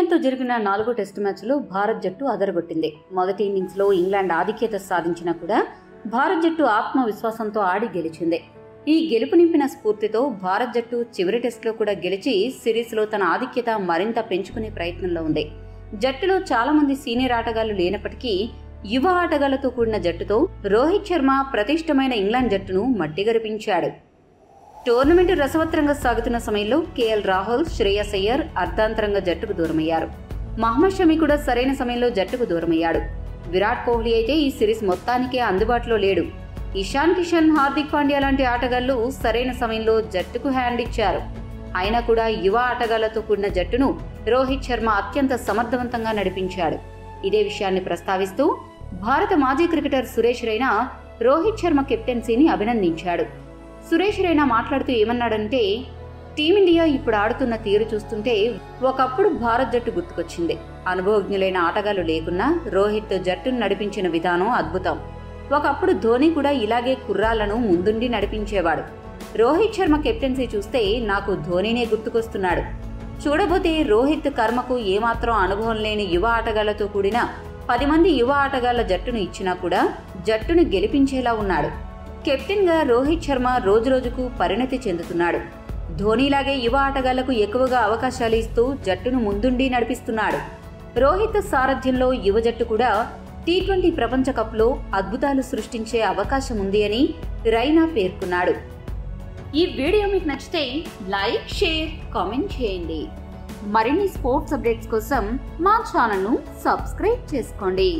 ఇంగ్లాండ్తో జరిగిన 4 టెస్టు మ్యాచ్లో భారత్ జట్టు అదరగొట్టింది. మొదటి ఇన్నింగ్స్లో ఇంగ్లాండ్ ఆధిక్యత సాధించినా కూడా భారత్ జట్టు ఆత్మవిశ్వాసంతో ఆడి గెలిచింది. ఈ గెలుపు నింపిన స్ఫూర్తితో భారత్ జట్టు చివరి టెస్టులో కూడా గెలిచి సిరీస్లో తన ఆధిక్యత మరింత పెంచుకునే ప్రయత్నంలో ఉంది. జట్టులో చాలా మంది సీనియర్ ఆటగాళ్లు లేనప్పటికీ యువ ఆటగాళ్లతో కూడిన జట్టుతో రోహిత్ శర్మ ప్రతిష్టమైన ఇంగ్లాండ్ జట్టును మట్టిగరిపించాడు. టోర్నమెంట్ రసవత్రంగా సాగుతున్న సమయంలో కేఎల్ రాహుల్, శ్రేయస్ అయ్యర్ అర్ధాంతరంగా జట్టుకు దూరమయ్యారు. మహమ్మద్ షమి కూడా సరైన సమయంలో జట్టుకు దూరమయ్యాడు. విరాట్ కోహ్లీ అయితే ఈ సిరీస్ మొత్తానికే అందుబాటులో లేడు. ఇషాన్ కిషన్, హార్దిక్ పాండ్యా లాంటి ఆటగాళ్లు సరైన సమయంలో జట్టుకు హ్యాండ్ ఇచ్చారు. అయినా కూడా యువ ఆటగాళ్లతో కూడిన జట్టును రోహిత్ శర్మ అత్యంత సమర్థవంతంగా నడిపించాడు. ఇదే విషయాన్ని ప్రస్తావిస్తూ భారత మాజీ క్రికెటర్ సురేష్ రైనా రోహిత్ శర్మ కెప్టెన్సీని అభినందించాడు. సురేష్ రైనా మాట్లాడుతూ ఏమన్నాడంటే, టీమిండియా ఇప్పుడు ఆడుతున్న తీరు చూస్తుంటే ఒకప్పుడు భారత్ జట్టు గుర్తుకొచ్చింది. అనుభవజ్ఞులైన ఆటగాళ్లు లేకున్నా రోహిత్ జట్టును నడిపించిన విధానం అద్భుతం. ఒకప్పుడు ధోని కూడా ఇలాగే కుర్రాళ్లను ముందుండి నడిపించేవాడు. రోహిత్ శర్మ కెప్టెన్సీ చూస్తే నాకు ధోనినే గుర్తుకొస్తున్నాడు. చూడబోతే రోహిత్ కర్మకు ఏమాత్రం అనుభవం లేని యువ ఆటగాళ్లతో కూడిన 10 మంది యువ ఆటగాళ్ల జట్టును ఇచ్చినా కూడా జట్టును గెలిపించేలా ఉన్నాడు. కెప్టెన్ గా రోహిత్ శర్మ రోజురోజుకు పరిణతి చెందుతున్నాడు. ధోనీలాగే యువ ఆటగాళ్లకు ఎక్కువగా అవకాశాలు ఇస్తూ జట్టును ముందుండి నడిపిస్తున్నాడు. రోహిత్ సారథ్యంలో యువ జట్టు కూడా టీ20 ప్రపంచ కప్లో అద్భుతాలు సృష్టించే అవకాశం ఉంది అని రైనా పేర్కొన్నాడు. ఈ వీడియో మీకు నచ్చితే లైక్, షేర్, కామెంట్ చేయండి. మరిన్ని స్పోర్ట్స్ అప్డేట్స్ కోసం మా ఛానల్ను సబ్స్క్రైబ్ చేసుకోండి.